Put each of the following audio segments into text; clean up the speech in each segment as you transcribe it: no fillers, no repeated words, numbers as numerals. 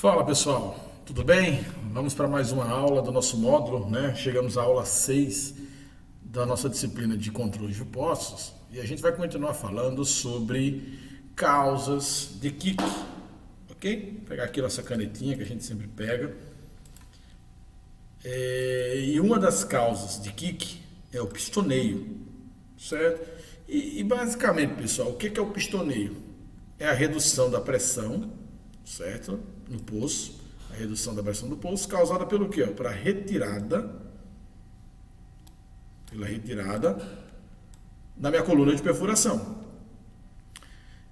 Fala pessoal, tudo bem? Vamos para mais uma aula do nosso módulo, né? Chegamos à aula 6 da nossa disciplina de controle de poços e a gente vai continuar falando sobre causas de kick, ok? Vou pegar aqui nossa canetinha que a gente sempre pega. E uma das causas de kick é o pistoneio, certo? E basicamente, pessoal, o que é o pistoneio? É a redução da pressão, certo? No poço, a redução da pressão do poço causada pelo quê? Pela retirada da minha coluna de perfuração.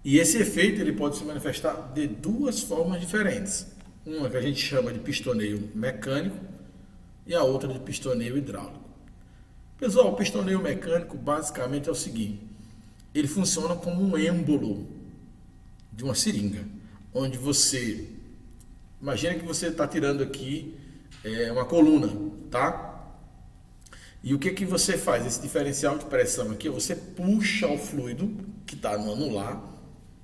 E esse efeito ele pode se manifestar de duas formas diferentes. Uma que a gente chama de pistoneio mecânico e a outra de pistoneio hidráulico. Pessoal, o pistoneio mecânico basicamente é o seguinte: ele funciona como um êmbolo de uma seringa, onde você imagina que você está tirando aqui uma coluna, tá? E o que você faz? Esse diferencial de pressão aqui, você puxa o fluido que está no anular,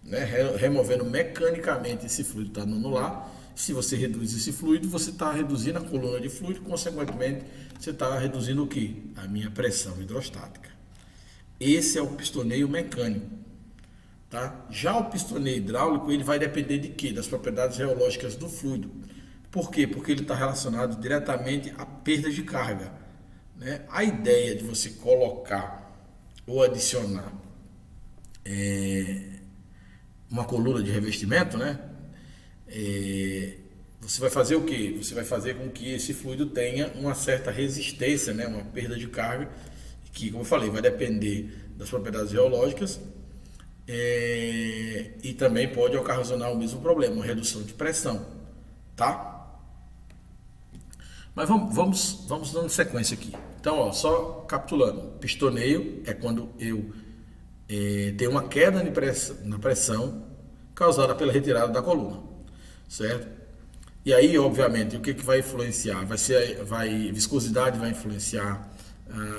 né? Removendo mecanicamente esse fluido que está no anular. Se você reduz esse fluido, você está reduzindo a coluna de fluido, consequentemente, você está reduzindo o que? A minha pressão hidrostática. Esse é o pistoneio mecânico. Tá? Já o pistoneio hidráulico ele vai depender de quê? Das propriedades geológicas do fluido. Por quê? Porque ele está relacionado diretamente à perda de carga, né? A ideia de você colocar ou adicionar uma coluna de revestimento, né? Você vai fazer o quê? Você vai fazer com que esse fluido tenha uma certa resistência, né? Uma perda de carga, que, como eu falei, vai depender das propriedades geológicas. E também pode ocasionar o mesmo problema, uma redução de pressão, tá? Mas vamos dando sequência aqui. Então, ó, só capitulando, pistoneio é quando eu tenho uma queda na pressão causada pela retirada da coluna, certo? E aí, obviamente, o que vai influenciar? A viscosidade vai influenciar,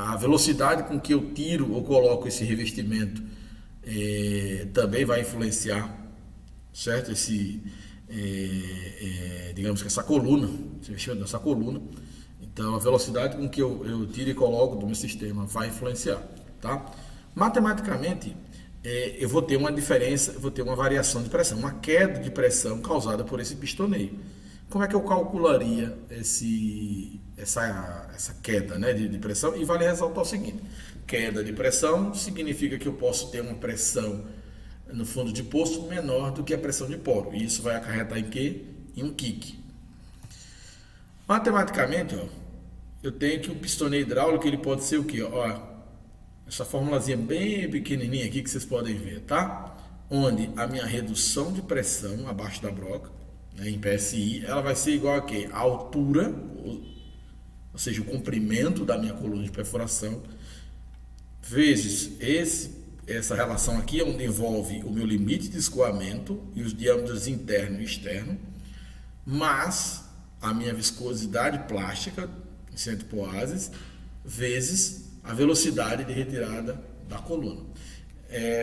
a velocidade com que eu tiro ou coloco esse revestimento também vai influenciar, certo? Digamos que essa coluna, esse investimento nessa coluna. Então, a velocidade com que eu tiro e coloco do meu sistema vai influenciar, tá? Matematicamente, eu vou ter uma diferença, eu vou ter uma variação de pressão, uma queda de pressão causada por esse pistoneio. Como é que eu calcularia essa queda, né, de pressão? E vale ressaltar o seguinte: queda de pressão significa que eu posso ter uma pressão no fundo de poço menor do que a pressão de poro. E isso vai acarretar em quê? Em um kick. Matematicamente, ó, eu tenho que o pistoneio hidráulico ele pode ser o quê? Ó, essa formulazinha bem pequenininha aqui que vocês podem ver, tá? Onde a minha redução de pressão abaixo da broca, né, em PSI, ela vai ser igual a quê? A altura, ou seja, o comprimento da minha coluna de perfuração, vezes essa relação aqui, onde envolve o meu limite de escoamento e os diâmetros interno e externo, mais a minha viscosidade plástica, em centropoases, vezes a velocidade de retirada da coluna.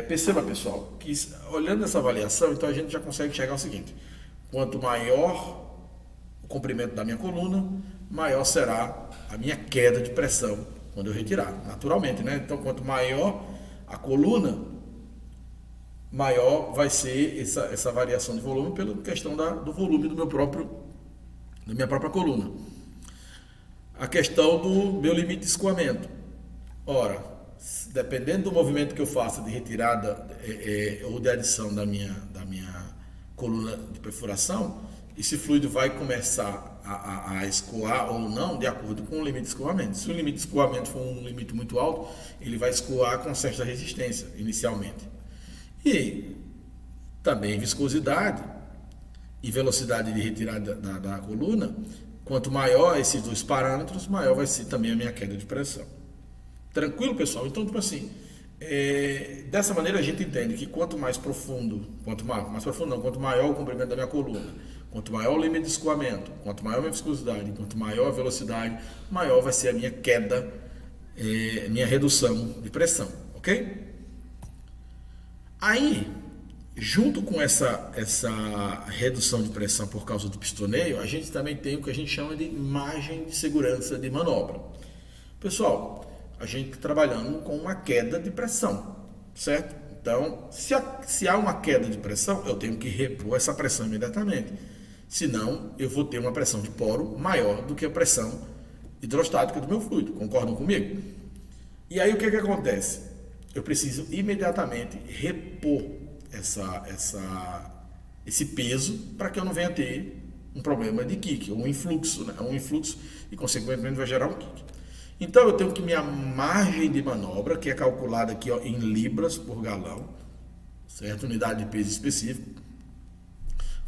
Perceba, pessoal, que olhando essa avaliação, então a gente já consegue chegar ao seguinte: quanto maior o comprimento da minha coluna, maior será a minha queda de pressão quando eu retirar, naturalmente, né? Então, quanto maior a coluna, maior vai ser essa variação de volume pela questão do volume da minha própria coluna. A questão do meu limite de escoamento. Ora, dependendo do movimento que eu faça de retirada ou de adição da minha coluna de perfuração, esse fluido vai começar a escoar ou não de acordo com o limite de escoamento. Se o limite de escoamento for um limite muito alto, ele vai escoar com certa resistência inicialmente. E também viscosidade e velocidade de retirada da coluna, quanto maior esses dois parâmetros, maior vai ser também a minha queda de pressão. Tranquilo, pessoal? Então, tipo assim, dessa maneira a gente entende que quanto mais profundo, quanto maior o comprimento da minha coluna, quanto maior o limite de escoamento, quanto maior a minha viscosidade, quanto maior a velocidade, maior vai ser a minha queda, minha redução de pressão, ok? Aí, junto com essa redução de pressão por causa do pistoneio, a gente também tem o que a gente chama de margem de segurança de manobra. Pessoal, a gente está trabalhando com uma queda de pressão, certo? Então, se há uma queda de pressão, eu tenho que repor essa pressão imediatamente. Senão, eu vou ter uma pressão de poro maior do que a pressão hidrostática do meu fluido. Concordam comigo? E aí, o que acontece? Eu preciso imediatamente repor esse peso para que eu não venha ter um problema de kick, ou um influxo, né? Um influxo e, consequentemente, vai gerar um kick. Então, eu tenho que minha margem de manobra, que é calculada aqui ó, em libras por galão, certo? Unidade de peso específico,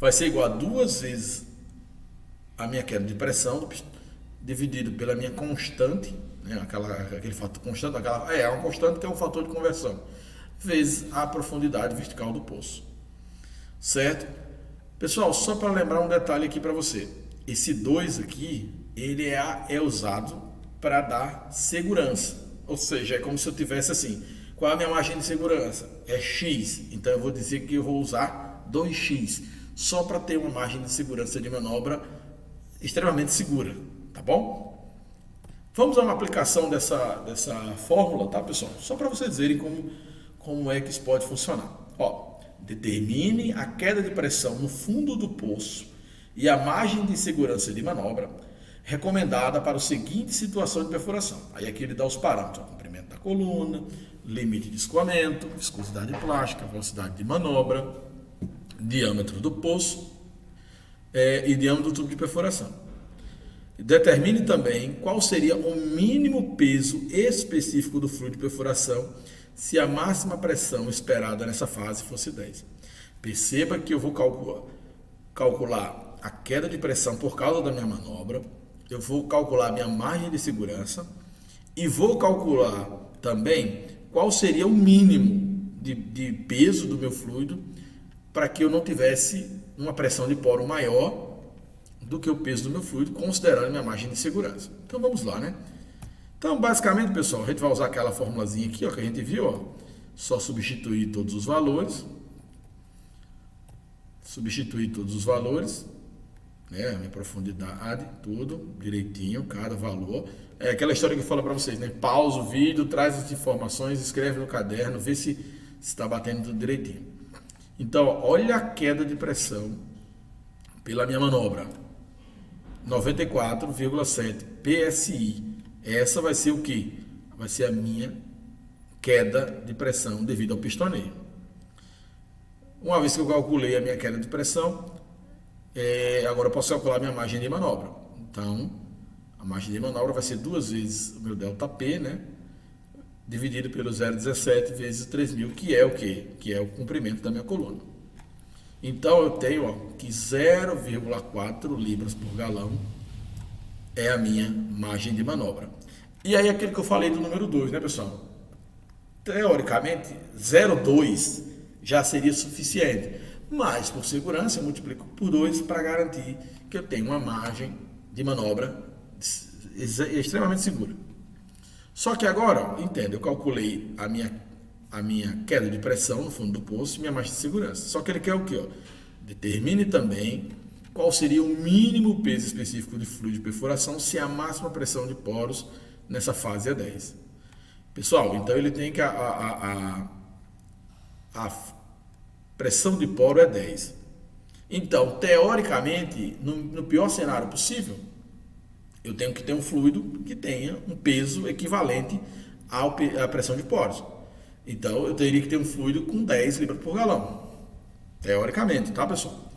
vai ser igual a 2 vezes a minha queda de pressão, dividido pela minha constante, né? Aquele fator constante, uma constante que é um fator de conversão, vezes a profundidade vertical do poço, certo? Pessoal, só para lembrar um detalhe aqui para você, esse 2 aqui, ele é usado para dar segurança, ou seja, é como se eu tivesse assim, qual é a minha margem de segurança? É X, então eu vou dizer que eu vou usar 2x, só para ter uma margem de segurança de manobra extremamente segura, tá bom? Vamos a uma aplicação dessa fórmula, tá, pessoal? Só para vocês verem como é que isso pode funcionar. Ó, determine a queda de pressão no fundo do poço e a margem de segurança de manobra recomendada para o seguinte situação de perfuração. Aí aqui ele dá os parâmetros, comprimento da coluna, limite de escoamento, viscosidade plástica, velocidade de manobra, diâmetro do poço e diâmetro do tubo de perfuração. Determine também qual seria o mínimo peso específico do fluido de perfuração se a máxima pressão esperada nessa fase fosse 10. Perceba que eu vou calcular a queda de pressão por causa da minha manobra, eu vou calcular a minha margem de segurança e vou calcular também qual seria o mínimo de peso do meu fluido para que eu não tivesse uma pressão de poro maior do que o peso do meu fluido, considerando a minha margem de segurança. Então vamos lá, né? Então, basicamente, pessoal, a gente vai usar aquela formulazinha aqui, ó, que a gente viu, ó. Só substituir todos os valores. Substituir todos os valores, né? A minha profundidade, tudo direitinho, cada valor. É aquela história que eu falo para vocês, né? Pausa o vídeo, traz as informações, escreve no caderno, vê se está batendo tudo direitinho. Então, olha a queda de pressão pela minha manobra. 94,7 PSI. Essa vai ser o que? Vai ser a minha queda de pressão devido ao pistoneio. Uma vez que eu calculei a minha queda de pressão, agora eu posso calcular a minha margem de manobra. Então, a margem de manobra vai ser 2 vezes o meu ΔP, né? Dividido pelo 0,17 vezes 3.000, que é o quê? Que é o comprimento da minha coluna. Então, eu tenho ó, que 0,4 libras por galão é a minha margem de manobra. E aí, aquele que eu falei do número 2, né, pessoal? Teoricamente, 0,2 já seria suficiente. Mas, por segurança, eu multiplico por 2 para garantir que eu tenho uma margem de manobra extremamente segura. Só que agora, entenda, eu calculei a minha queda de pressão no fundo do poço e minha margem de segurança. Só que ele quer o quê? Ó? Determine também qual seria o mínimo peso específico de fluido de perfuração se a máxima pressão de poros nessa fase é 10. Pessoal, então ele tem que a pressão de poro é 10. Então, teoricamente, no pior cenário possível, eu tenho que ter um fluido que tenha um peso equivalente à pressão de poros. Então, eu teria que ter um fluido com 10 libras por galão. Teoricamente, tá, pessoal?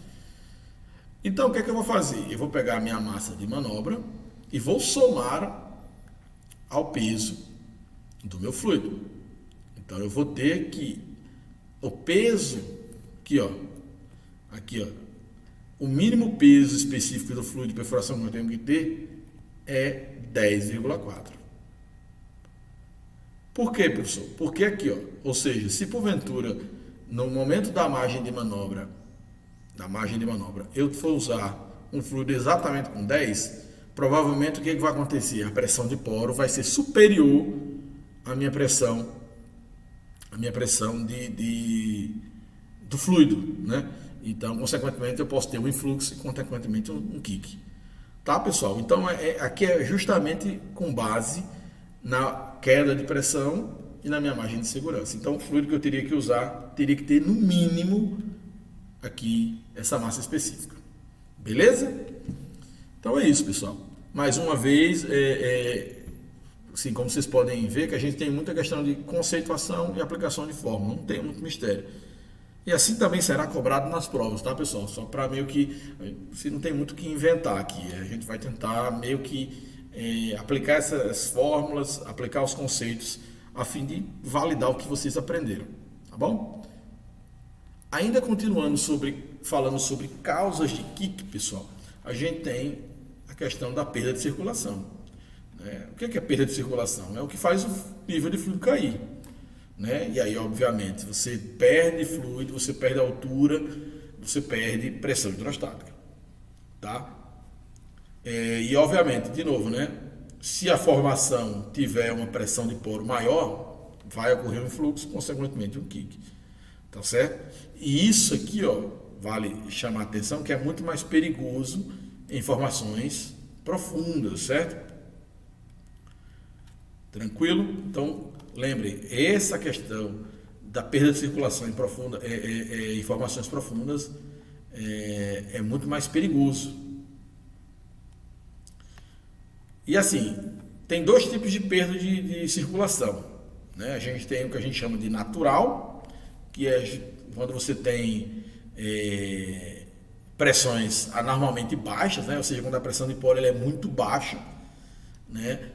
Então, o que é que eu vou fazer? Eu vou pegar a minha massa de manobra e vou somar ao peso do meu fluido. Então, eu vou ter que o peso, aqui, ó, o mínimo peso específico do fluido de perfuração que eu tenho que ter é 10,4. Por quê, professor? Porque aqui, ó, ou seja, se porventura, no momento da margem de manobra, eu for usar um fluido exatamente com 10, provavelmente o que vai acontecer? A pressão de poro vai ser superior à minha pressão de do fluido, né? Então, consequentemente, eu posso ter um influxo e, consequentemente, um kick. Tá, pessoal? Então, aqui é justamente com base na queda de pressão e na minha margem de segurança. Então, o fluido que eu teria que usar teria que ter, no mínimo, aqui, essa massa específica. Beleza? Então, é isso, pessoal. Mais uma vez, assim, como vocês podem ver, que a gente tem muita questão de conceituação e aplicação de fórmula. Não tem muito mistério. E assim também será cobrado nas provas, tá, pessoal? Só para meio que, você não tem muito o que inventar aqui. A gente vai tentar meio que aplicar essas fórmulas, aplicar os conceitos, a fim de validar o que vocês aprenderam, tá bom? Ainda continuando falando sobre causas de kick, pessoal, a gente tem a questão da perda de circulação. O que é perda de circulação? É o que faz o nível de fluido cair. Né? E aí, obviamente, você perde fluido, você perde altura, você perde pressão hidrostática, tá? E obviamente, de novo, né? Se a formação tiver uma pressão de poro maior, vai ocorrer um influxo, consequentemente um kick, tá certo? E isso aqui, ó, vale chamar a atenção que é muito mais perigoso em formações profundas, certo? Tranquilo? Então, lembre, essa questão da perda de circulação em formações profundas é muito mais perigoso. E assim, tem dois tipos de perda de circulação. Né? A gente tem o que a gente chama de natural, que é quando você tem pressões anormalmente baixas, né? Ou seja, quando a pressão de poro é muito baixa, né?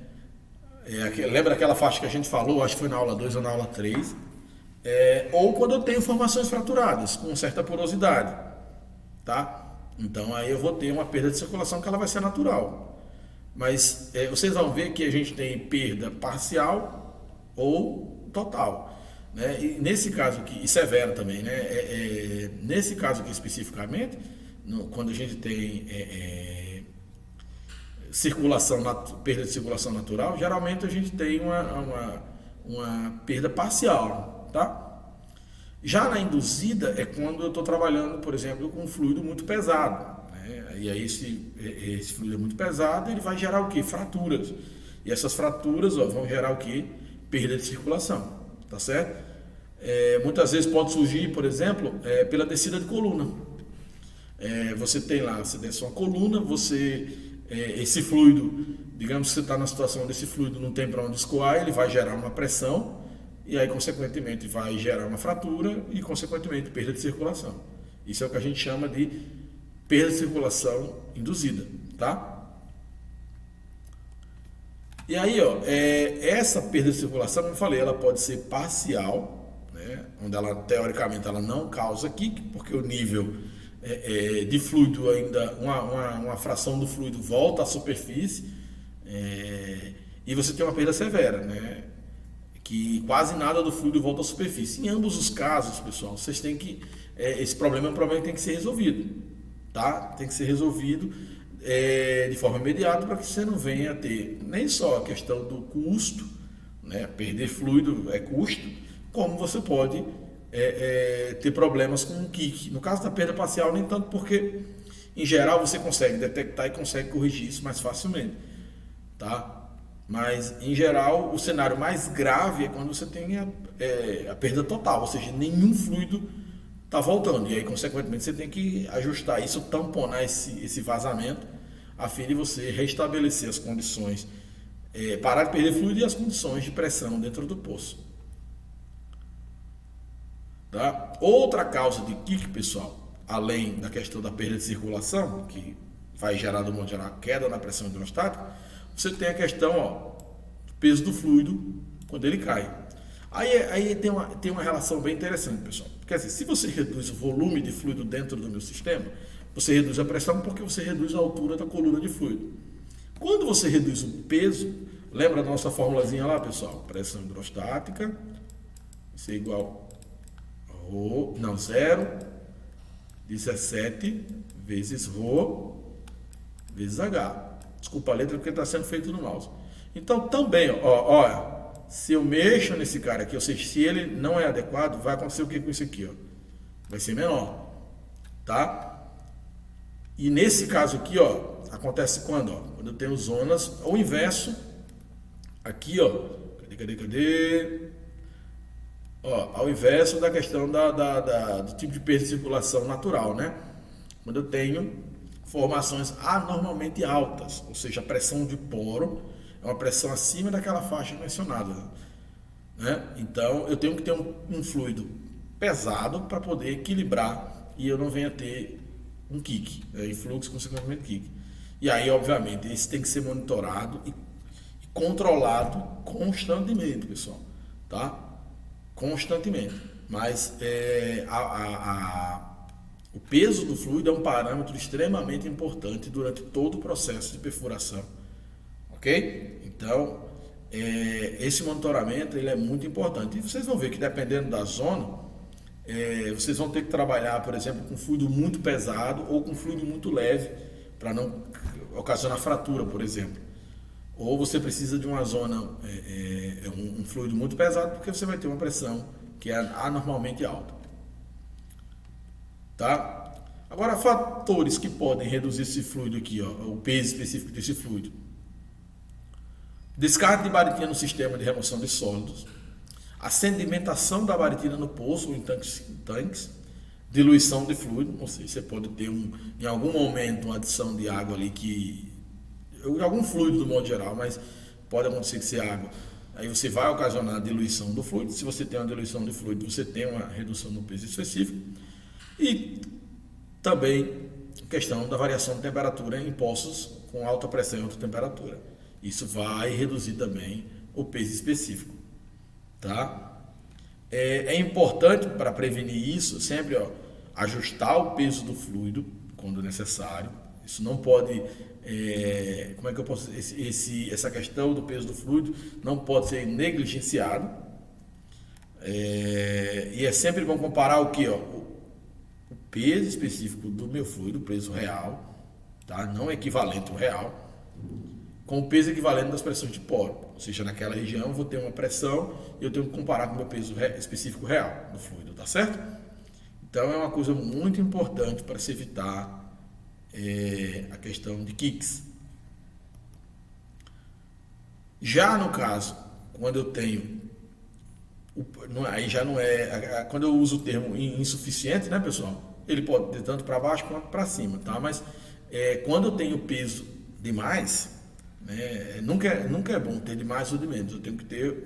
Lembra aquela faixa que a gente falou, acho que foi na aula 2 ou na aula 3, ou quando eu tenho formações fraturadas com certa porosidade, tá? Então aí eu vou ter uma perda de circulação que ela vai ser natural, mas vocês vão ver que a gente tem perda parcial ou total, né? E nesse caso aqui, e severa também, né? Nesse caso aqui especificamente, quando a gente tem perda de circulação natural, geralmente a gente tem uma perda parcial, tá? Já na induzida é quando eu estou trabalhando, por exemplo, com um fluido muito pesado, né? E aí esse fluido é muito pesado, ele vai gerar o quê? Fraturas. E essas fraturas, ó, vão gerar o quê? Perda de circulação, tá certo? Muitas vezes pode surgir, por exemplo, pela descida de coluna. Você tem lá, você desce uma coluna, esse fluido, digamos que você está na situação desse fluido não tem para onde escoar, ele vai gerar uma pressão e aí consequentemente vai gerar uma fratura e consequentemente perda de circulação. Isso é o que a gente chama de perda de circulação induzida, tá? E aí, ó, essa perda de circulação, como eu falei, ela pode ser parcial, né? Onde ela teoricamente ela não causa kick, porque o nível de fluido ainda, uma fração do fluido volta à superfície, e você tem uma perda severa, né? Que quase nada do fluido volta à superfície. Em ambos os casos, pessoal, vocês têm que, esse problema é um problema que tem que ser resolvido, tá? Tem que ser resolvido de forma imediata para que você não venha a ter nem só a questão do custo, né? Perder fluido é custo, como você pode ter problemas com o kick. No caso da perda parcial, nem tanto, porque em geral você consegue detectar e consegue corrigir isso mais facilmente, tá? Mas em geral o cenário mais grave é quando você tem a perda total, ou seja, nenhum fluido está voltando, e aí consequentemente você tem que ajustar isso, tamponar esse vazamento, a fim de você restabelecer as condições, parar de perder fluido e as condições de pressão dentro do poço. Tá? Outra causa de kick, pessoal, além da questão da perda de circulação, que vai gerar, do modo geral, queda na pressão hidrostática, você tem a questão, ó, do peso do fluido quando ele cai. Aí tem uma relação bem interessante, pessoal. Porque assim, se você reduz o volume de fluido dentro do meu sistema, você reduz a pressão porque você reduz a altura da coluna de fluido. Quando você reduz o peso, lembra da nossa formulazinha lá, pessoal? Pressão hidrostática, isso é igual 0,17 vezes ρ vezes H. Desculpa a letra porque está sendo feito no mouse. Então também, ó, se eu mexo nesse cara aqui, ou seja, se ele não é adequado, vai acontecer o que com isso aqui, ó? vai ser menor, tá? E nesse caso aqui, ó, acontece quando, ó, quando eu tenho zonas, o inverso, aqui, ó, cadê? Ó, ao inverso da questão do tipo de perda de circulação natural, né? Quando eu tenho formações anormalmente altas, ou seja, a pressão de poro é uma pressão acima daquela faixa mencionada, né? Então, eu tenho que ter um fluido pesado para poder equilibrar e eu não venha ter um kick, influxo, consequentemente kick. E aí, obviamente, isso tem que ser monitorado e controlado constantemente, pessoal, tá? Constantemente. Mas o peso do fluido é um parâmetro extremamente importante durante todo o processo de perfuração, ok? Então, esse monitoramento ele é muito importante. E vocês vão ver que dependendo da zona, vocês vão ter que trabalhar, por exemplo, com fluido muito pesado ou com fluido muito leve, para não ocasionar fratura, por exemplo. Ou você precisa de uma zona, um fluido muito pesado, porque você vai ter uma pressão que é anormalmente alta. Tá? Agora, fatores que podem reduzir esse fluido aqui, ó, o peso específico desse fluido. Descarga de baritina no sistema de remoção de sólidos, a sedimentação da baritina no poço ou em tanques, diluição de fluido, ou seja, você pode ter em algum momento uma adição de água ali algum fluido do modo geral, mas pode acontecer que seja água. Aí você vai ocasionar a diluição do fluido. Se você tem uma diluição de fluido, você tem uma redução no peso específico. E também a questão da variação de temperatura em poços com alta pressão e alta temperatura. Isso vai reduzir também o peso específico, tá? É importante para prevenir isso sempre, ó, ajustar o peso do fluido quando necessário. Isso não pode, como é que eu posso, essa questão do peso do fluido não pode ser negligenciado. E é sempre bom comparar o que, ó, o peso específico do meu fluido, o peso real, tá? Não equivalente ao real, com o peso equivalente das pressões de poro. Ou seja, naquela região eu vou ter uma pressão e eu tenho que comparar com o meu peso específico real do fluido, tá certo? Então é uma coisa muito importante para se evitar a questão de kicks. Já no caso, quando eu tenho, aí já não quando eu uso o termo insuficiente, né, pessoal? Ele pode ter tanto para baixo quanto para cima, tá? Mas quando eu tenho peso demais, né, nunca é bom ter de mais ou de menos. Eu tenho que ter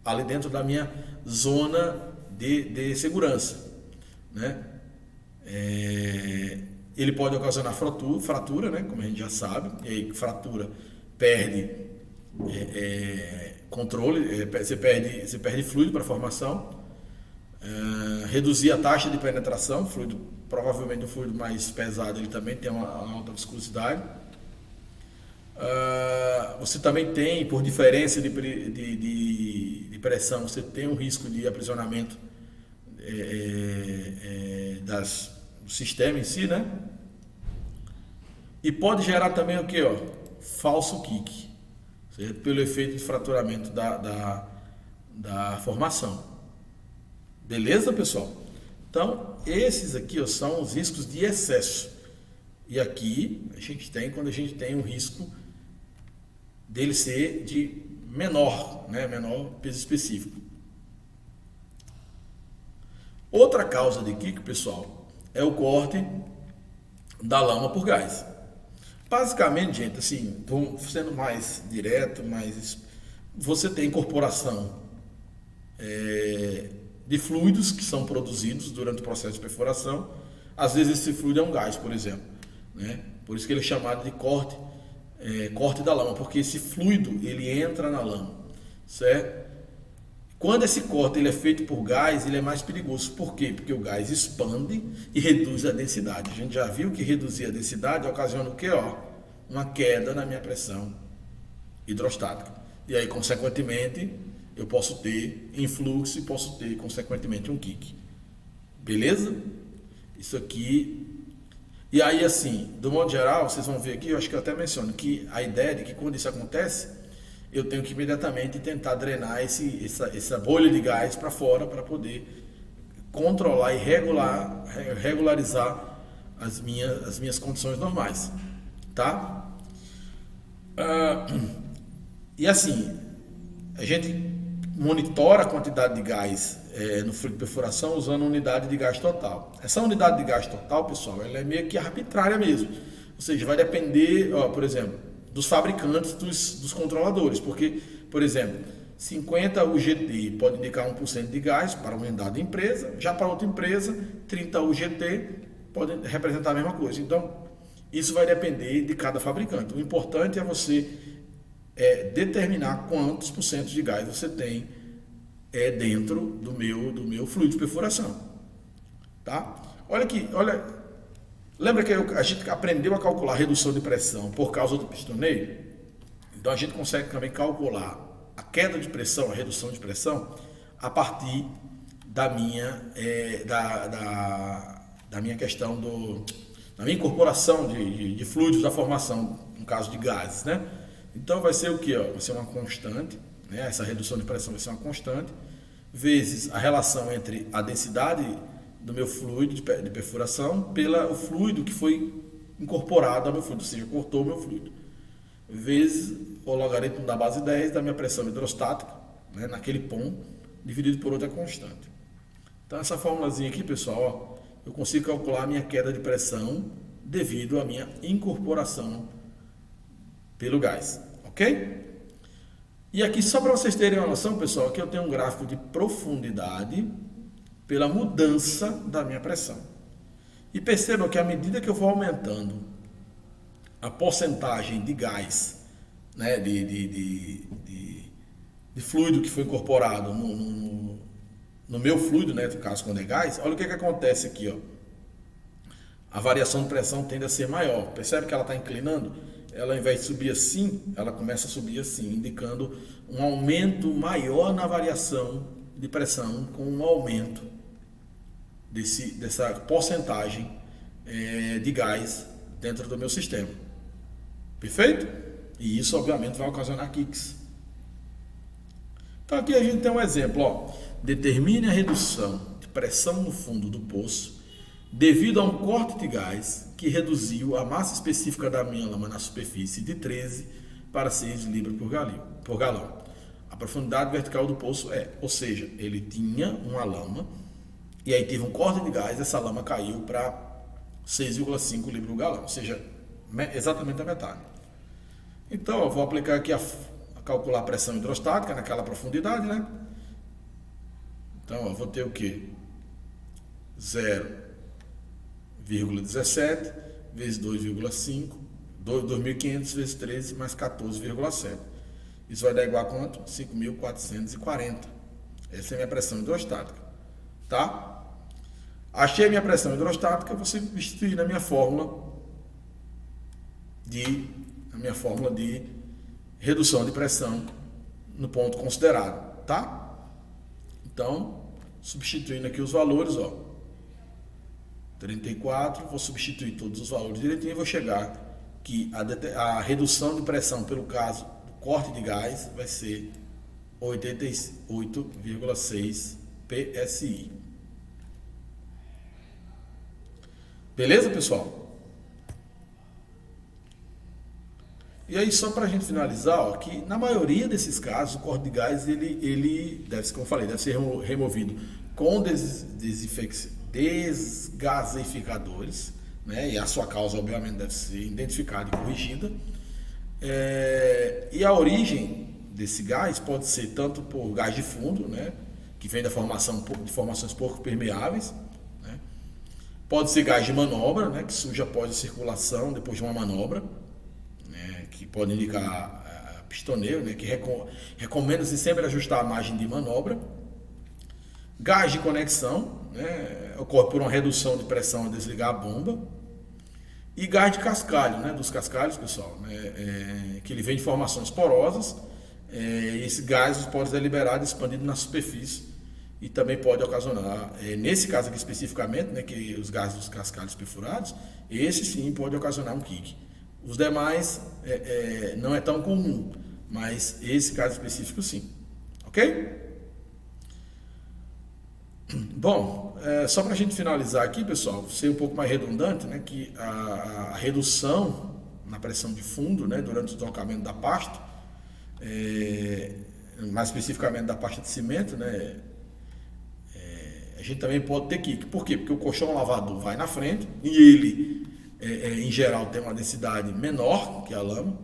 ali dentro da minha zona de segurança, né? Ele pode ocasionar fratura, né, como a gente já sabe. E aí, fratura perde controle, você perde fluido para a formação. Reduzir a taxa de penetração, fluido, provavelmente o fluido mais pesado ele também tem uma alta viscosidade. Você também tem, por diferença de pressão, você tem um risco de aprisionamento do sistema em si, né? E pode gerar também o que, ó? Falso kick, certo? Pelo efeito de fraturamento da formação. Beleza, pessoal? Então, esses aqui, ó, são os riscos de excesso. E aqui a gente tem quando a gente tem um risco dele ser de menor, né? Menor peso específico. Outra causa de kick, pessoal, é o corte da lama por gás. Basicamente, gente, assim, sendo mais direto, você tem incorporação de fluidos que são produzidos durante o processo de perfuração. Às vezes esse fluido é um gás, por exemplo, né? Por isso que ele é chamado de corte da lama, porque esse fluido ele entra na lama, certo? Quando esse corte ele é feito por gás, ele é mais perigoso. Por quê? Porque o gás expande e reduz a densidade. A gente já viu que reduzir a densidade ocasiona o quê? Uma queda na minha pressão hidrostática. E aí, consequentemente, eu posso ter influxo e posso ter, consequentemente, um kick. Beleza? Isso aqui. E aí, assim, do modo geral, vocês vão ver aqui, eu acho que eu até menciono, que a ideia de que quando isso acontece, eu tenho que imediatamente tentar drenar essa bolha de gás para fora para poder controlar e regularizar as minhas condições normais, tá? E assim, a gente monitora a quantidade de gás no fluido de perfuração usando a unidade de gás total. Essa unidade de gás total, pessoal, ela é meio que arbitrária mesmo. Ou seja, vai depender, por exemplo, dos fabricantes dos controladores. Porque, por exemplo, 50 UGT pode indicar 1% de gás para uma unidade empresa, já para outra empresa, 30 UGT pode representar a mesma coisa. Então, isso vai depender de cada fabricante. O importante é você determinar quantos por cento de gás você tem dentro do meu fluido de perfuração, tá? Olha aqui, olha, lembra que a gente aprendeu a calcular a redução de pressão por causa do pistoneio? Então a gente consegue também calcular a queda de pressão, a redução de pressão, a partir da minha da minha questão da minha incorporação de fluidos da formação, no caso de gases, né? Então vai ser o que? Vai ser uma constante, né? Essa redução de pressão vai ser uma constante, vezes a relação entre a densidade do meu fluido de perfuração pelo fluido que foi incorporado ao meu fluido, ou seja, cortou o meu fluido, vezes o logaritmo da base 10 da minha pressão hidrostática, né? Naquele ponto, dividido por outra constante. Então essa formulazinha aqui, pessoal, eu consigo calcular a minha queda de pressão devido à minha incorporação pelo gás, ok? E aqui, só para vocês terem uma noção, pessoal, aqui eu tenho um gráfico de profundidade pela mudança da minha pressão. E percebam que à medida que eu vou aumentando a porcentagem de gás, né, de fluido que foi incorporado no meu fluido, né, no caso quando é gás, olha o que acontece aqui, ó. A variação de pressão tende a ser maior. Percebe que ela está inclinando? Ela, ao invés de subir assim, ela começa a subir assim, indicando um aumento maior na variação de pressão com um aumento dessa porcentagem de gás dentro do meu sistema. Perfeito? E isso, obviamente, vai ocasionar kicks. Então, aqui a gente tem um exemplo. Ó. Determine a redução de pressão no fundo do poço devido a um corte de gás que reduziu a massa específica da minha lama na superfície de 13 para 6 libras por galão. A profundidade vertical do poço ou seja, ele tinha uma lama e aí teve um corte de gás, essa lama caiu para 6,5 libras por galão, ou seja, exatamente a metade. Então, eu vou aplicar aqui a calcular a pressão hidrostática naquela profundidade, né? Então, eu vou ter o quê? 0,17 vezes 2,5, 2.500 vezes 13 mais 14,7. Isso vai dar igual a quanto? 5.440. Essa é a minha pressão hidrostática, tá? Achei a minha pressão hidrostática, vou substituir na minha fórmula de redução de pressão no ponto considerado, tá? Então, substituindo aqui os valores, ó, 34, vou substituir todos os valores direitinho e vou chegar que a redução de pressão pelo caso do corte de gás vai ser 88,6 PSI. Beleza, pessoal? E aí, só para a gente finalizar, ó, que na maioria desses casos, o corte de gás, ele deve, como eu falei, deve ser removido com desgasificadores, né? E a sua causa, obviamente, deve ser identificada e corrigida. E a origem desse gás pode ser tanto por gás de fundo, né? Que vem de formações pouco permeáveis, né? Pode ser gás de manobra, né? Que surge após a circulação, depois de uma manobra, que pode indicar pistoneio, né, que recomenda-se sempre ajustar a margem de manobra. Gás de conexão, né, ocorre por uma redução de pressão ao desligar a bomba. E gás de cascalho, né, dos cascalhos, pessoal, que ele vem de formações porosas. Esse gás pode ser liberado e expandido na superfície e também pode ocasionar, nesse caso aqui especificamente, né, que os gases dos cascalhos perfurados, esse sim pode ocasionar um kick. Os demais não é tão comum, mas esse caso específico sim, ok? Bom, só para a gente finalizar aqui, pessoal, ser um pouco mais redundante, né, que a redução na pressão de fundo, né, durante o deslocamento da pasta, mais especificamente da pasta de cimento, né, a gente também pode ter kick. Por quê? Porque o colchão lavador vai na frente e ele, em geral, tem uma densidade menor que a lama.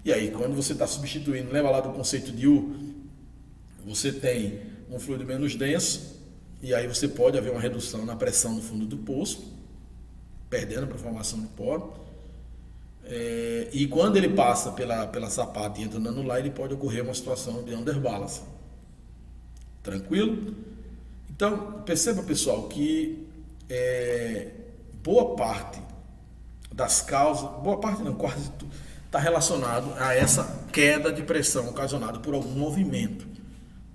E aí, quando você está substituindo, lembra lá do conceito de U, você tem um fluido menos denso, e aí você pode haver uma redução na pressão no fundo do poço, perdendo para a formação de poro. E quando ele passa pela sapata e entra no anular, ele pode ocorrer uma situação de underbalance. Tranquilo? Então, perceba, pessoal, que boa parte das causas, boa parte não, quase tudo, está relacionado a essa queda de pressão ocasionada por algum movimento.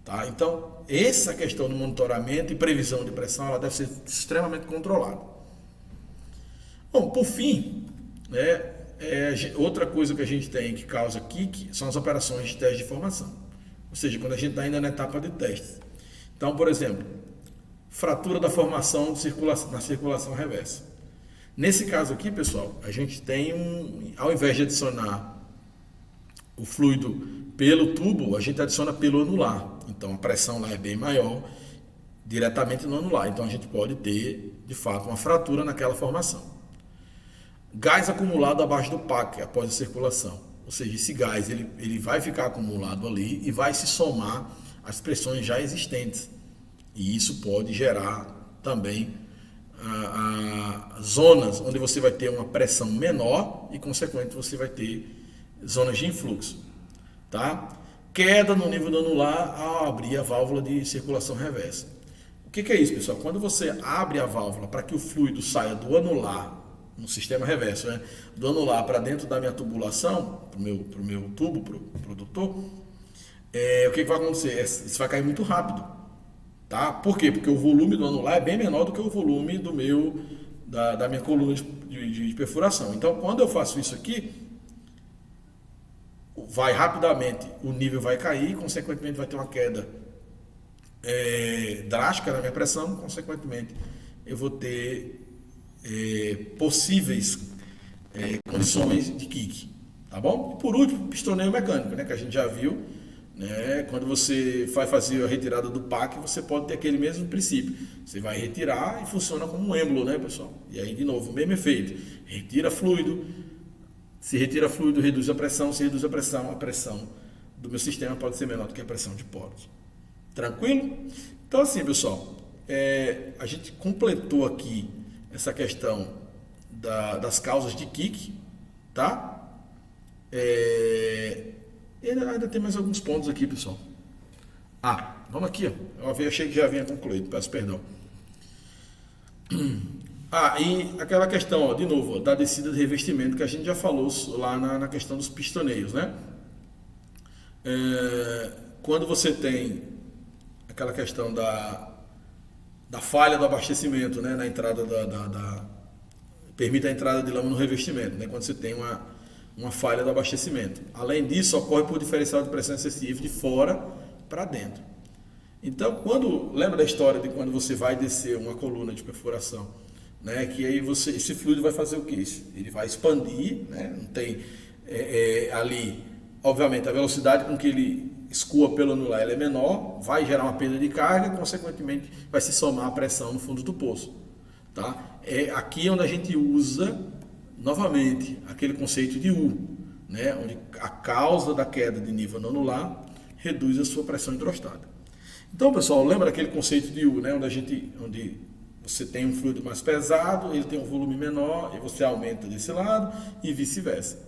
Tá? Então, essa questão do monitoramento e previsão de pressão, ela deve ser extremamente controlada. Bom, por fim, né, outra coisa que a gente tem que causa kick são as operações de teste de formação. Ou seja, quando a gente está ainda na etapa de teste. Então, por exemplo, fratura da formação na circulação reversa. Nesse caso aqui, pessoal, a gente tem ao invés de adicionar o fluido pelo tubo, a gente adiciona pelo anular. Então a pressão lá é bem maior diretamente no anular. Então a gente pode ter, de fato, uma fratura naquela formação. Gás acumulado abaixo do PAC após a circulação. Ou seja, esse gás ele vai ficar acumulado ali e vai se somar às pressões já existentes. E isso pode gerar também zonas onde você vai ter uma pressão menor e, consequentemente, você vai ter zonas de influxo. Tá? Queda no nível do anular ao abrir a válvula de circulação reversa. O que é isso, pessoal? Quando você abre a válvula para que o fluido saia do anular, no sistema reverso, né? Do anular para dentro da minha tubulação, para o meu tubo, para o produtor, o que vai acontecer? Isso vai cair muito rápido. Tá? Por quê? Porque o volume do anular é bem menor do que o volume da minha coluna de perfuração. Então, quando eu faço isso aqui, vai rapidamente, o nível vai cair, consequentemente vai ter uma queda drástica na minha pressão, consequentemente eu vou ter possíveis condições de kick, tá bom? E por último, pistoneio mecânico, né, que a gente já viu, né, quando você vai fazer a retirada do PAC, você pode ter aquele mesmo princípio, você vai retirar e funciona como um êmbolo, né, pessoal? E aí, de novo, o mesmo efeito, retira fluido. Se retira fluido, reduz a pressão. Se reduz a pressão do meu sistema pode ser menor do que a pressão de poros. Tranquilo? Então, assim, pessoal, a gente completou aqui essa questão das causas de kick, tá? E ainda tem mais alguns pontos aqui, pessoal. Vamos aqui, ó. Eu achei que já havia concluído, peço perdão. E aquela questão, ó, de novo, ó, da descida de revestimento que a gente já falou lá na questão dos pistoneios, né? Quando você tem aquela questão da falha do abastecimento, né, na entrada permite a entrada de lama no revestimento, né, quando você tem uma falha do abastecimento. Além disso, ocorre por diferencial de pressão excessiva de fora para dentro. Então, lembra da história de quando você vai descer uma coluna de perfuração, né, que aí esse fluido vai fazer o que? Ele vai expandir, né, não tem ali, obviamente, a velocidade com que ele escoa pelo anular ela é menor, vai gerar uma perda de carga, consequentemente vai se somar a pressão no fundo do poço. Tá? É aqui onde a gente usa, novamente, aquele conceito de U, né, onde a causa da queda de nível no anular reduz a sua pressão hidrostática. Então, pessoal, lembra daquele conceito de U, né, onde você tem um fluido mais pesado, ele tem um volume menor, e você aumenta desse lado, e vice-versa.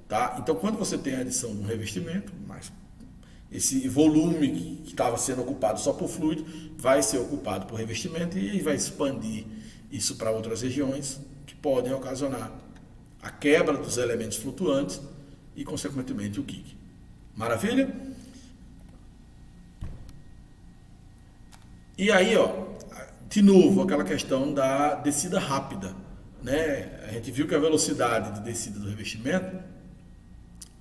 Tá? Então, quando você tem a adição de um revestimento, esse volume que estava sendo ocupado só por fluido, vai ser ocupado por revestimento e vai expandir isso para outras regiões que podem ocasionar a quebra dos elementos flutuantes e, consequentemente, o kick. Maravilha? E aí, ó, de novo, aquela questão da descida rápida, né? A gente viu que a velocidade de descida do revestimento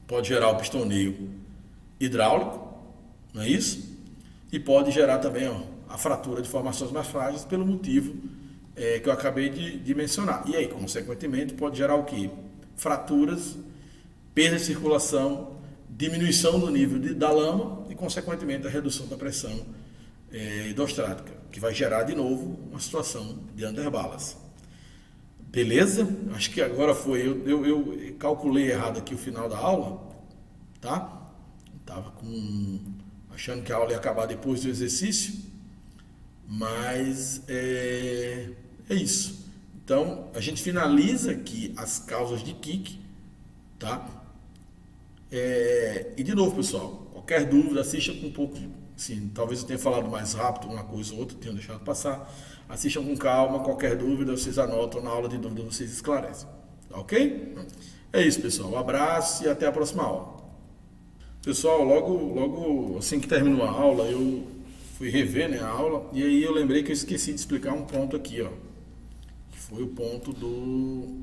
pode gerar o pistoneio hidráulico, não é isso? E pode gerar também, ó, a fratura de formações mais frágeis pelo motivo que eu acabei de mencionar. E aí, consequentemente, pode gerar o quê? Fraturas, perda de circulação, diminuição do nível da lama e, consequentemente, a redução da pressão hidrostática, que vai gerar de novo uma situação de underbalance. Beleza? Acho que agora foi. Eu calculei errado aqui o final da aula, tá? Estava achando que a aula ia acabar depois do exercício, mas é isso. Então, a gente finaliza aqui as causas de kick, tá? E de novo, pessoal, qualquer dúvida, assista com um pouco, assim, talvez eu tenha falado mais rápido uma coisa ou outra, tenho deixado passar. Assistam com calma, qualquer dúvida vocês anotam, na aula de dúvida vocês esclarecem, tá ok? É isso, pessoal, um abraço e até a próxima aula. Pessoal, logo assim que terminou a aula, eu fui rever, né, a aula, e aí eu lembrei que eu esqueci de explicar um ponto aqui, ó, que foi o ponto do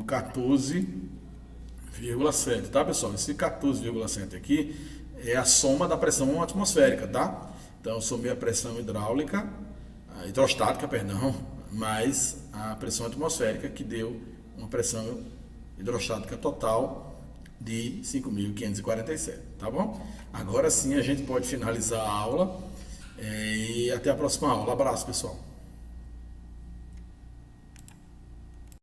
14,7, tá, pessoal? Esse 14,7 aqui é a soma da pressão atmosférica, tá? Então, eu somei a pressão hidrostática, mais a pressão atmosférica, que deu uma pressão hidrostática total de 5.547, tá bom? Agora sim a gente pode finalizar a aula e até a próxima aula. Abraço, pessoal.